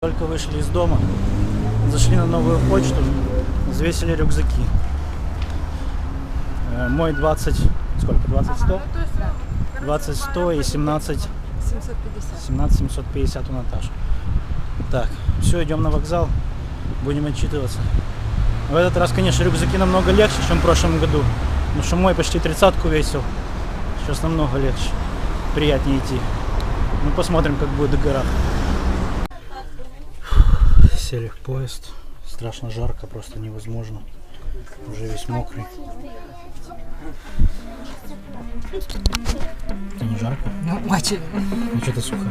Только вышли из дома, зашли на новую почту, взвесили рюкзаки. Мой 20, сколько, 20-100? 20-100 и 17 750 у Наташи. Так, все, идем на вокзал, будем отчитываться. В этот раз, конечно, рюкзаки намного легче, чем в прошлом году. Потому что мой почти 30-ку весил. Сейчас намного легче, приятнее идти. Ну, посмотрим, как будет в горах. Сели в поезд. Страшно жарко, просто невозможно. Уже весь мокрый. Это не жарко? Ну, очень. Ну, что-то сухое.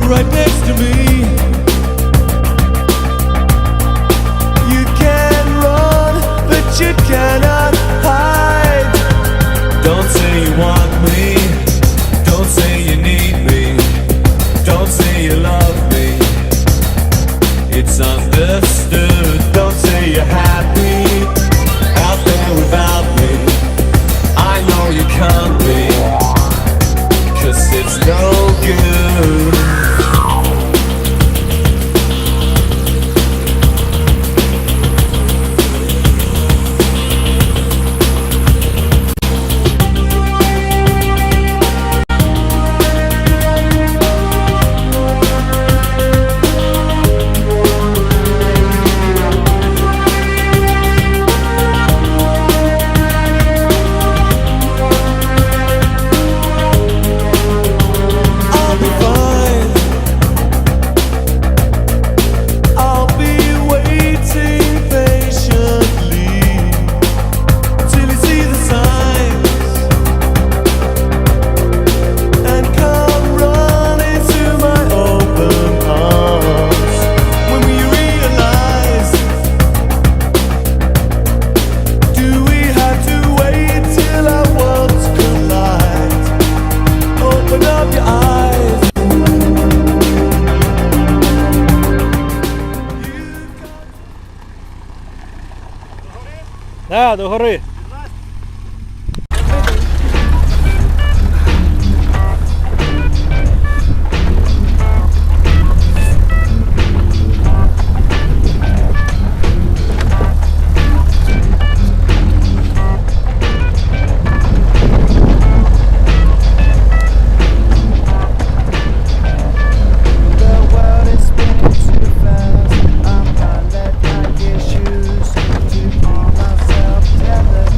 Right next to me, you can run, but you cannot hide. Don't say you want me, don't say you need me, don't say you love me. It's understood. Don't say you're happy out there without me. I know you can't be, 'cause it's no good. Да, до гори. Together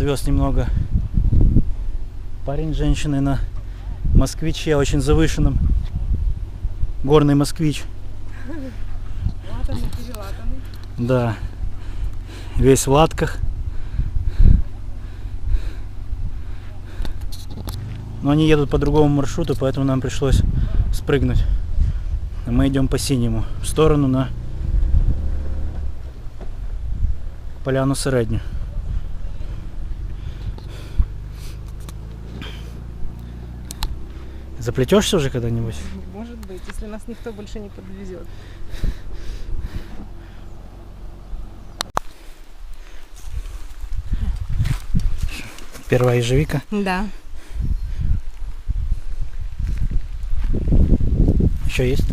подвез немного парень с женщиной на москвиче, очень завышенном. Горный москвич. Латанный, перелатанный. Да. Весь в латках. Но они едут по другому маршруту, поэтому нам пришлось спрыгнуть. А мы идем по синему, в сторону на Поляну Середню. Заплетешься уже когда-нибудь? Может быть, если нас никто больше не подвезет. Первая ежевика. Да. Еще есть?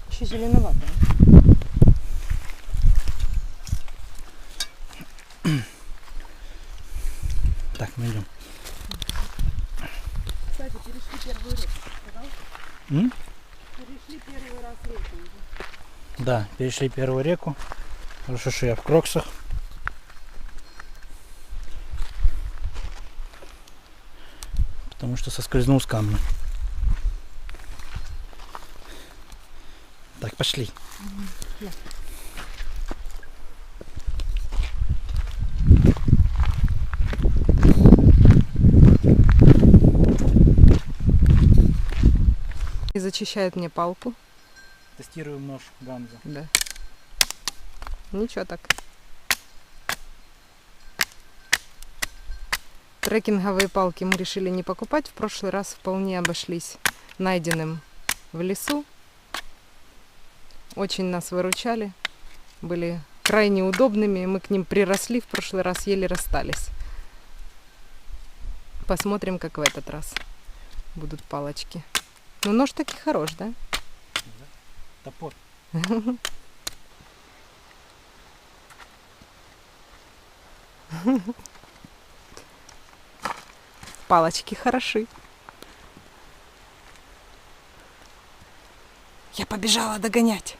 Еще зеленоватая. Так, мы идем. Кстати, перешли первую реку, сказал? М? Перешли первый раз реку уже. Да, перешли первую реку. Хорошо, что я в кроксах. Потому что соскользнул с камня. Так, пошли. Да. И зачищает мне палку. Тестируем нож Ганза. Да. Ничего так. Трекинговые палки мы решили не покупать. В прошлый раз вполне обошлись найденным в лесу. Очень нас выручали. Были крайне удобными. Мы к ним приросли. В прошлый раз еле расстались. Посмотрим, как в этот раз будут палочки. Ну, нож таки хорош, да? Топор. Палочки хороши. Я побежала догонять.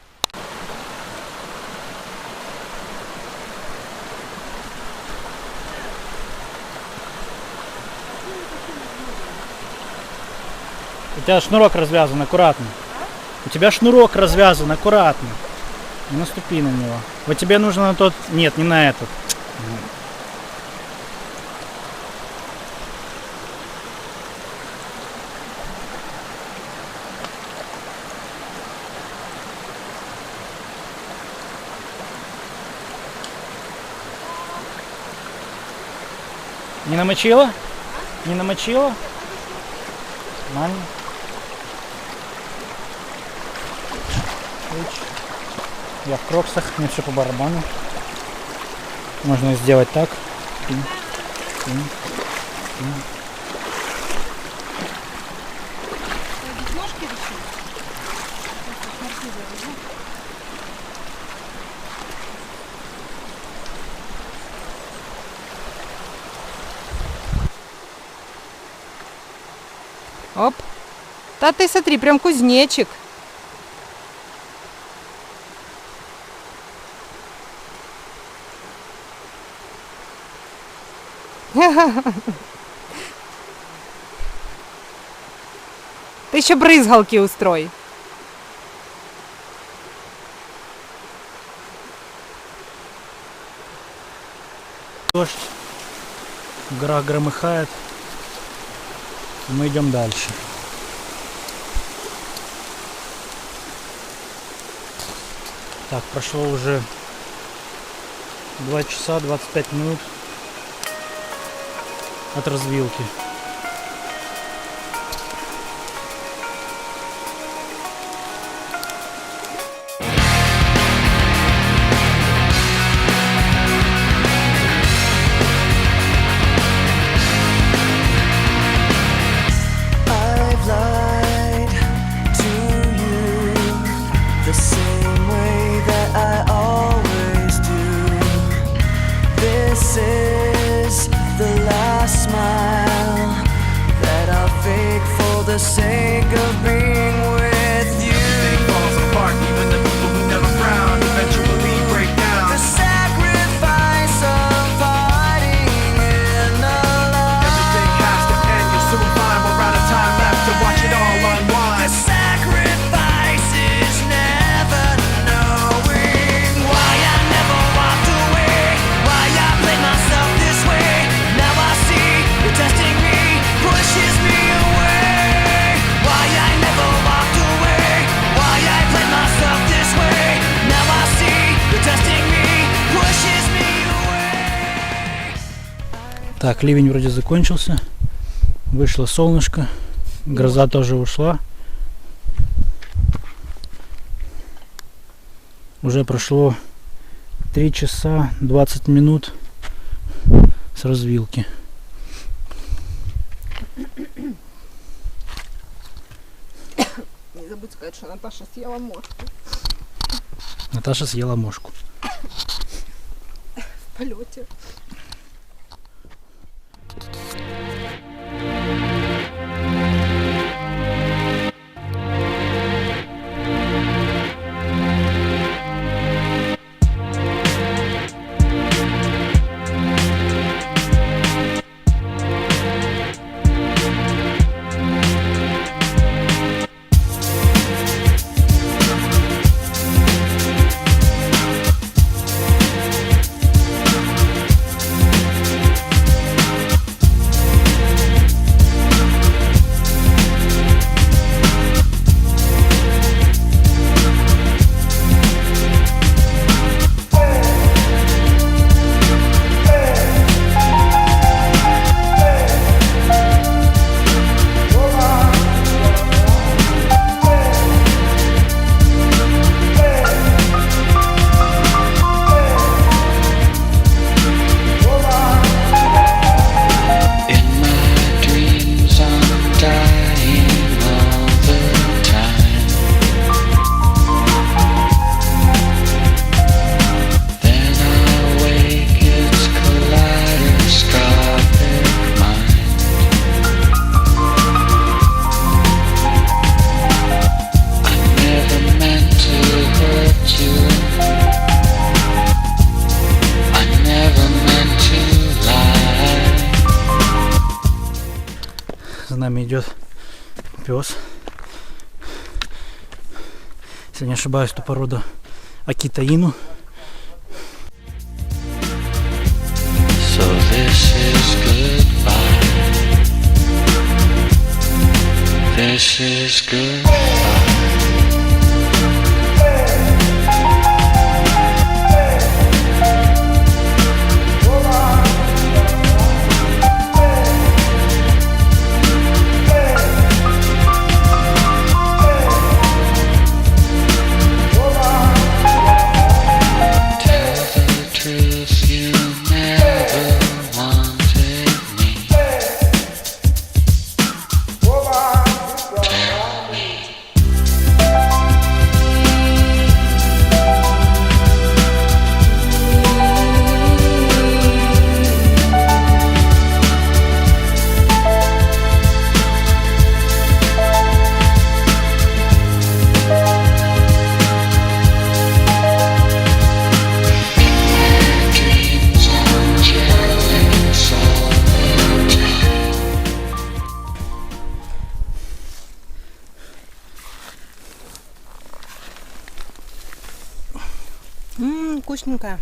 У тебя шнурок развязан, аккуратно. У тебя шнурок развязан, аккуратно. Не наступи на него. Вот тебе нужно на тот... Нет, не на этот. Не намочила? Не намочила? Нормально. Я в кроксах, мне все по барабану. Можно сделать так. Оп. Да ты смотри, прям кузнечик. Ты еще брызгалки устрой. Дождь. В горах громыхает. И мы идем дальше. Так, прошло уже 2 часа 25 минут от развилки. I've lied to you the same way that I always do. This is the last smile Так, ливень вроде закончился. Вышло солнышко. Гроза тоже ушла. Уже прошло 3 часа 20 минут с развилки. Не забудь сказать, что Наташа съела мошку Наташа съела мошку. в полете. За нами идет пес. Если не ошибаюсь, то порода Акита Ину. So this is goodbye. This is goodbye. Вкусненькая.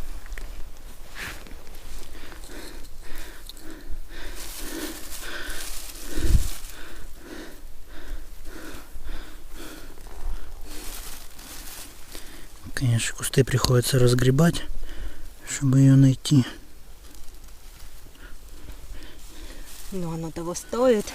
Конечно, кусты приходится разгребать, чтобы ее найти. Но оно того стоит.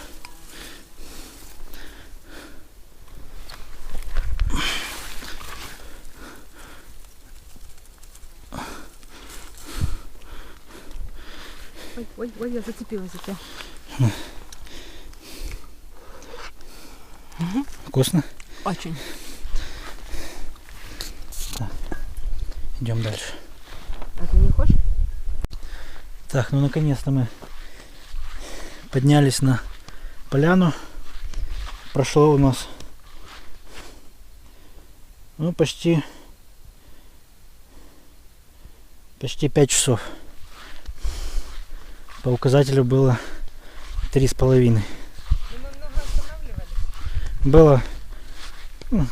Ой, я зацепилась за тебя. Вкусно? Очень. Идем дальше. А ты не хочешь? Так, ну наконец-то мы поднялись на поляну. Прошло у нас почти 5 часов. По указателю было 3,5. Было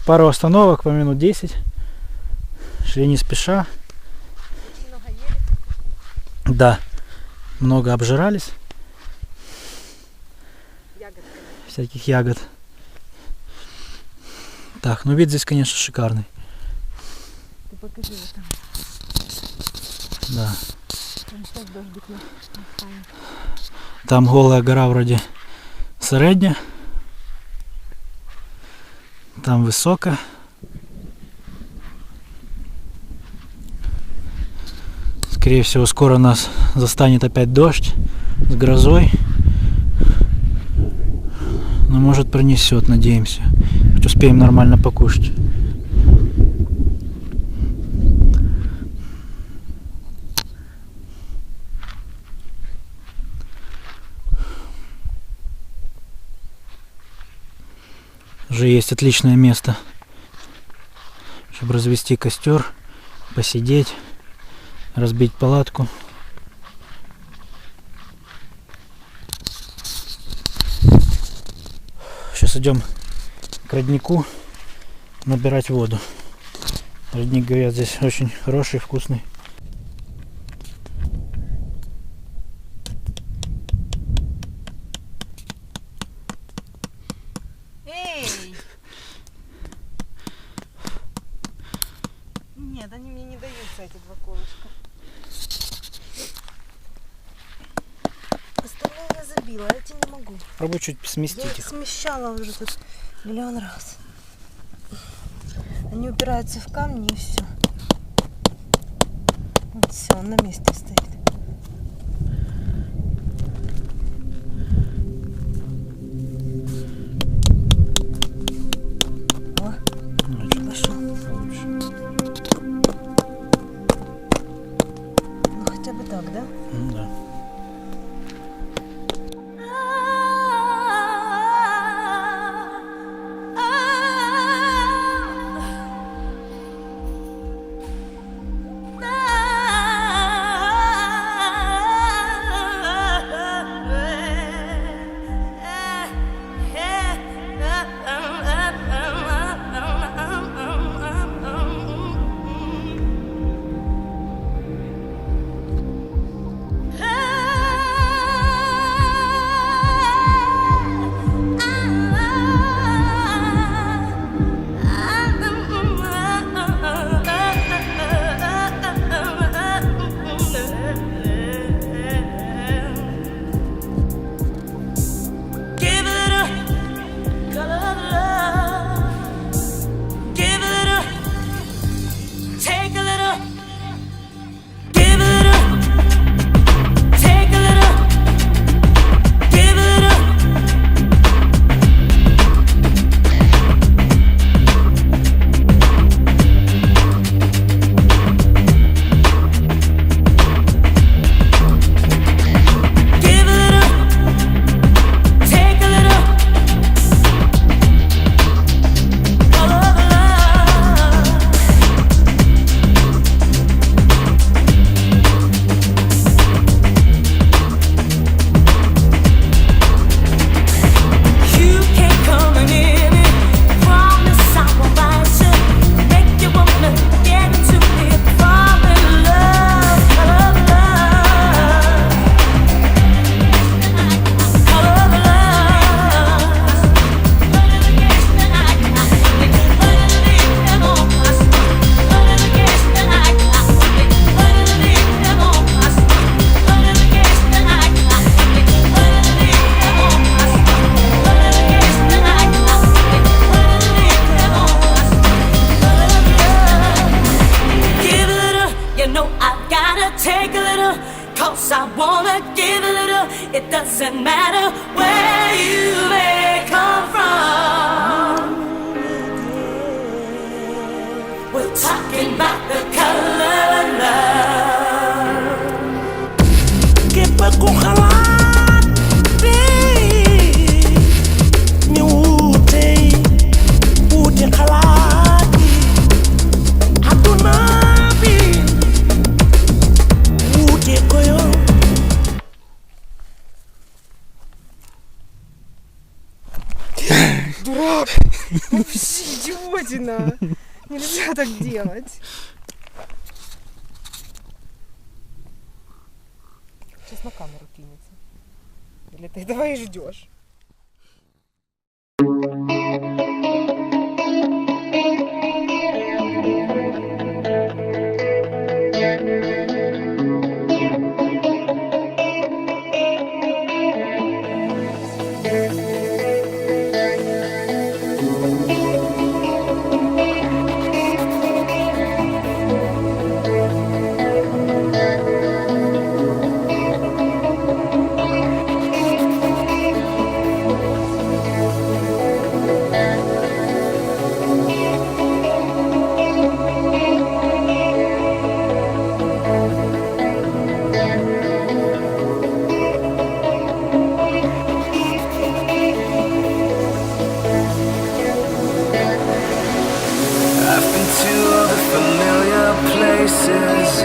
пару остановок по минут 10. Шли не спеша. Да, много обжирались. Всяких ягод. Так, ну вид здесь, конечно, шикарный. Ты покажи его там. Да. Там сейчас дождик настанет. Там голая гора вроде середня. Там высоко. Скорее всего, скоро нас застанет опять дождь с грозой. Но может пронесет, надеемся. Хоть успеем нормально покушать. Уже есть отличное место, чтобы развести костер, посидеть, разбить палатку. Сейчас идем к роднику набирать воду. Родник, говорят, здесь очень хороший, вкусный. Эй! Нет, они мне не даются, эти два колышка. Остальные я забила, а эти не могу. Пробуй чуть Я сместить их их. смещала уже тут миллион раз. Они упираются в камни и все. Вот все, он на месте стоит. О, Ну, чё пошел. получше. Ну хотя бы так, да? Ну да. It doesn't matter where you may come from. We're talking about the color love. Képp ku xalaat bi ñu wuute xalaat yi àdduna bi wuute ko yow. Дурак! Вообще идиотина! Нельзя так делать. Сейчас на камеру кинется. Или ты давай ждешь? I've been to all the familiar places.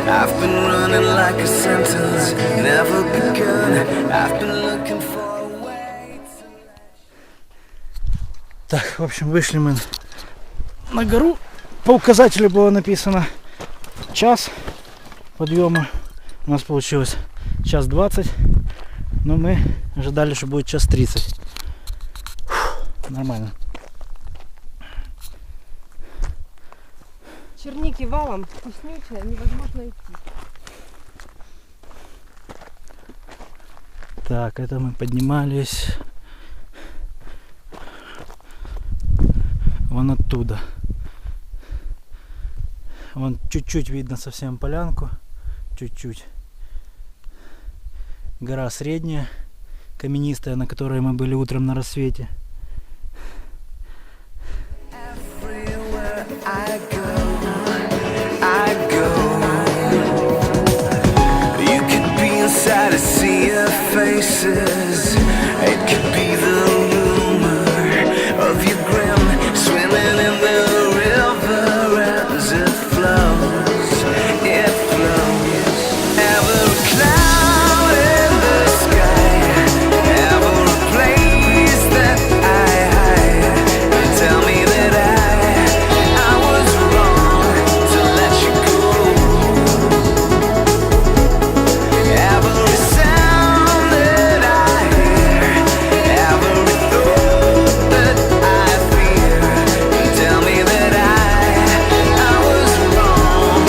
I've been running like a sentence, never begun. I've been looking for a way to... Так, в общем, вышли мы на гору. По указателю было написано час подъема. У нас получилось час 20, но мы ожидали, что будет час 30. Нормально. Черники валом, вкуснючая, невозможно идти. Так, это мы поднимались вон оттуда. Вон чуть-чуть видно совсем полянку. Чуть-чуть. Гора средняя, каменистая, на которой мы были утром на рассвете. Everywhere I go. You could be inside a sea of faces. It could be the rumor of your grin swimming in the river as it flows. It flows. Every cloud in the sky, every place that I hide. Tell me that I was wrong to let you go. Every sound that I hear, every thought that I fear. Tell me that I was wrong.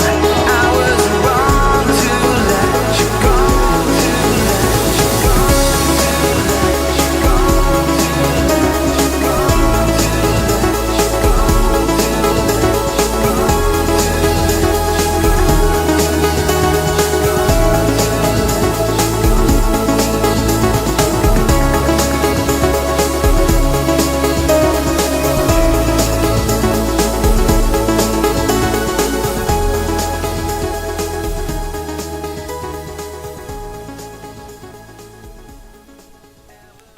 I was wrong to let you go.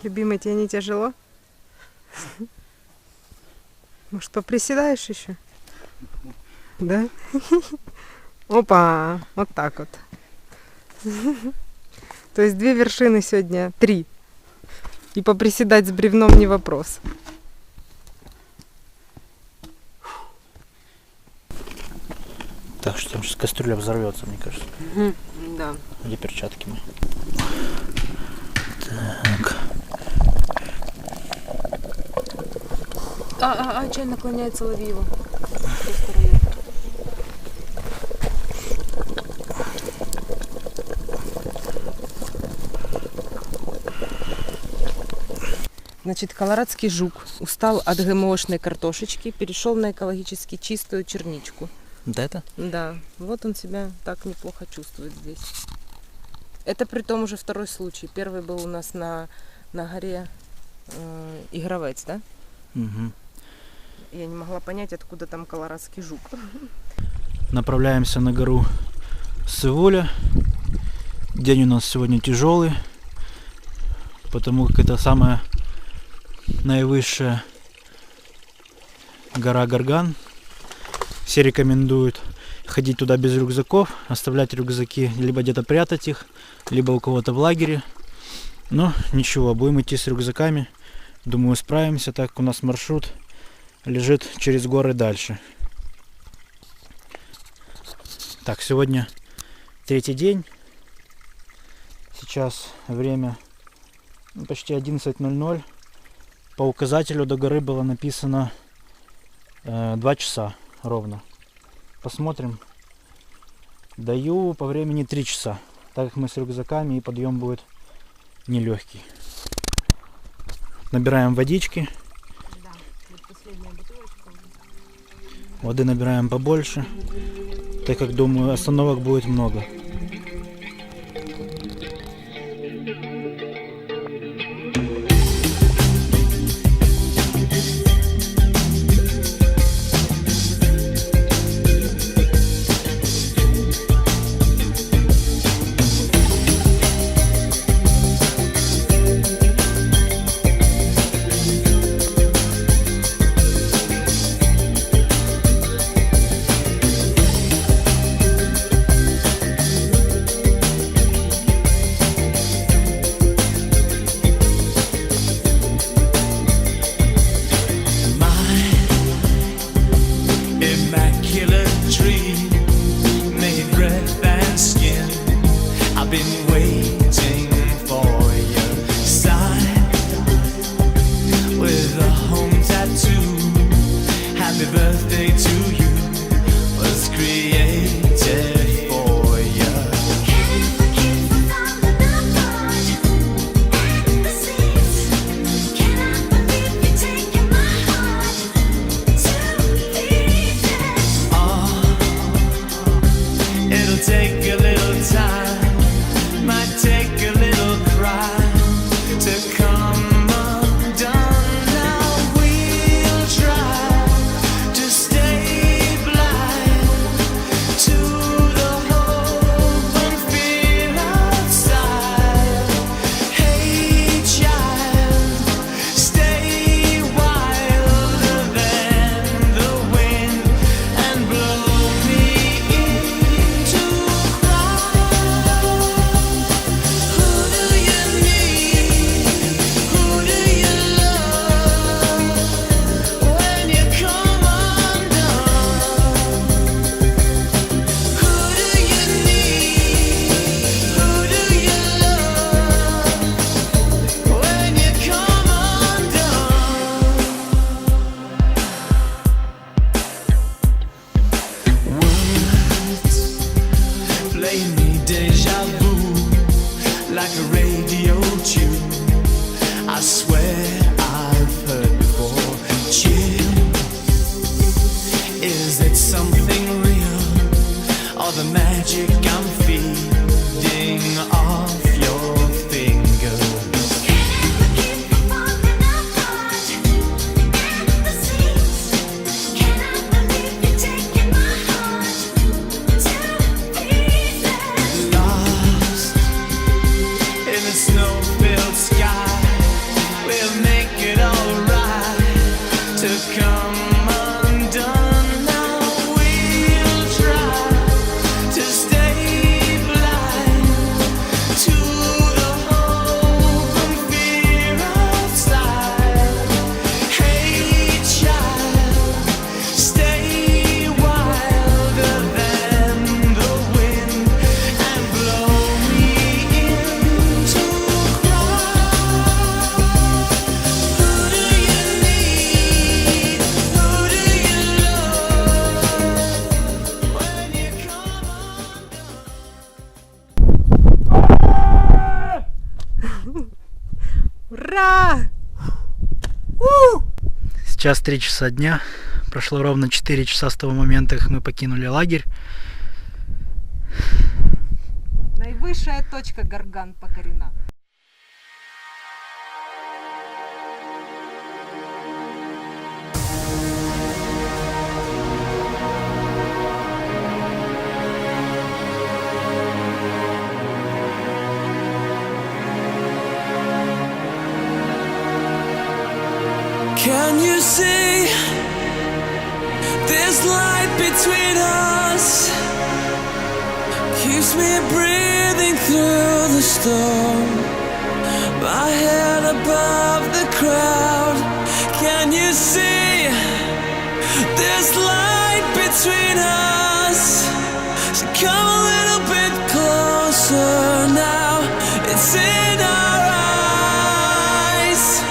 Любимый, тебе не тяжело? Может, поприседаешь еще? Да? Опа, вот так вот. То есть 2 вершины сегодня, 3. И поприседать с бревном не вопрос. Так что сейчас кастрюля взорвется, мне кажется. Да. Где перчатки мы? Так. Чай наклоняется, лови его. Значит, колорадский жук устал от ГМОшной картошечки, перешел на экологически чистую черничку. Да это? Да, вот он себя так неплохо чувствует здесь. Это при том уже второй случай. Первый был у нас на горе Игровец, да? Угу. Я не могла понять, откуда там колорадский жук. Направляемся на гору Сывуля. День у нас сегодня тяжелый, потому как это самая наивысшая гора Горган. Все рекомендуют ходить туда без рюкзаков, оставлять рюкзаки, либо где-то прятать их, либо у кого-то в лагере. Но ничего, будем идти с рюкзаками. Думаю, справимся, так как у нас маршрут лежит через горы дальше. Так, сегодня 3-й день. Сейчас время почти 11:00. По указателю до горы было написано 2 часа ровно. Посмотрим. Даю по времени 3 часа, так как мы с рюкзаками и подъем будет нелегкий. Набираем водички. Последняя бутылочка. Воды набираем побольше, так как, думаю, остановок будет много. Immaculate dream, made breath and skin. I've been waiting for your sign with a home tattoo. Happy birthday to you, was created for you. It'll take a little time, might take a little cry to come undone. Now we'll try to stay blind to the hope and fear outside. Hey child, stay wilder than the wind and blow me into cry. Who do you need? Who do you love when you come undone? Who do you need? Who do you love when you come undone? Words play me deja vu like a radio tune. I swear I've heard before. Chill, is it something real or the magic I'm feeding off your fingers? Lost in a snow-filled sky, we'll make it alright to come undone. Now we'll try to stay blind to the hope and fear outside. Hey child, stay wilder than the wind and blow me into cry. Who do you need? Who do you love when you come undone? Ура! Сейчас 3 часа дня. Прошло ровно 4 часа с того момента, как мы покинули лагерь. Наивысшая точка Гарган покорена. Can you see this light between us? Keeps me breathing through the storm. My head above the crowd. Can you see this light between us? So come a little bit closer now. It's in our eyes.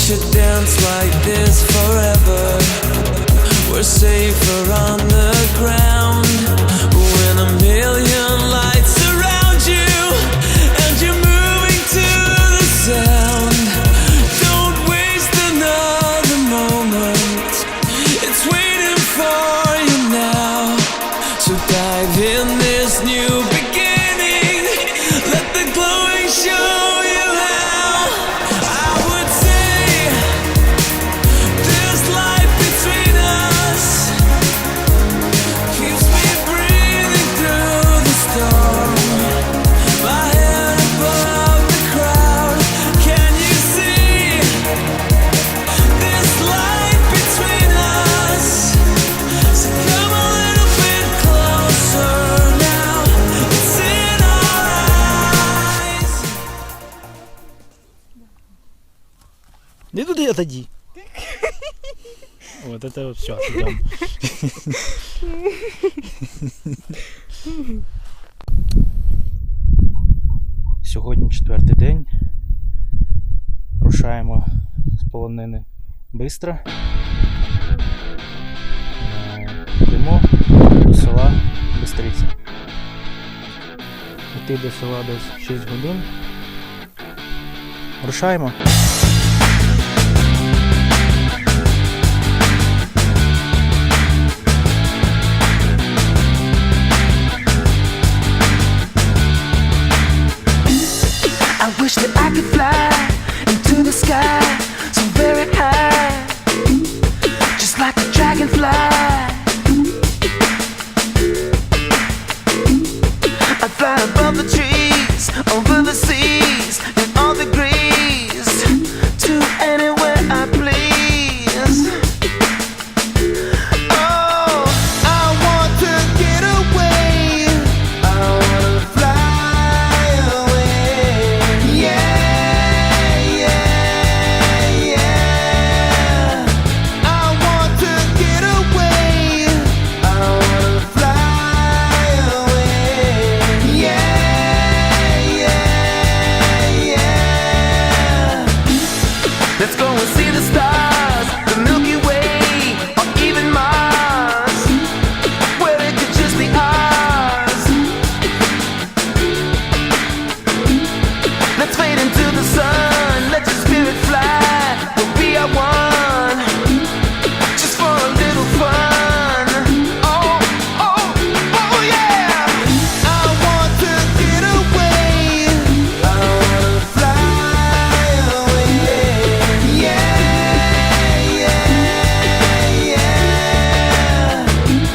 should dance like this forever. We're safer on the ground when a million lights surround you and you're moving to the sound. Don't waste another moment, it's waiting for you now. So dive in this new beginning, let the glowing show you how. I would say this life between us keeps me breathing through the storm. My head above the crowd, can you see this light between us? So come a little bit closer now, it's in our eyes. Не туда отойди. Вот это вот все. Сьогодні 4-й день. Рушаємо з полонини бистро. Йдемо до села Бистриця. Йти до села десь 6 годин. Рушаємо. I wish that I could fly into the sky so very high, just like a dragonfly. I'd fly above the trees, over the seas, in all degrees, to anywhere I please. Oh, I want to get away. I wanna fly away. Yeah, yeah, yeah. I want to get away. I wanna fly away. Yeah, yeah, yeah. Let's go and see the stars, the Milky Way, or even Mars, where it could just be ours. Let's fade into the sun, let your spirit fly, we'll be at one, just for a little fun. Oh, oh, oh yeah! I want to get away, I wanna fly away. Yeah, yeah, yeah.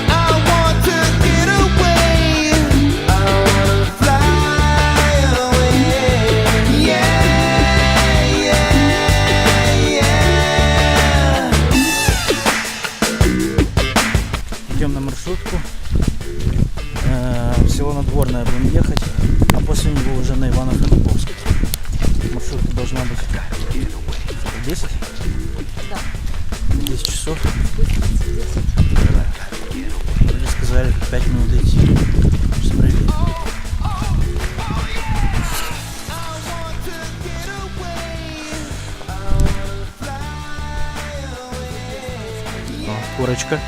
I want to get away, I wanna fly away. Yeah, yeah, yeah. Идем на маршрутку. В село Надворное будем ехать, а после него уже на Ивано-Франковск. Маршрутка должна быть 10? Да. 10 часов. Вроде сказали 5 минут идти. Сейчас проверим. О, курочка.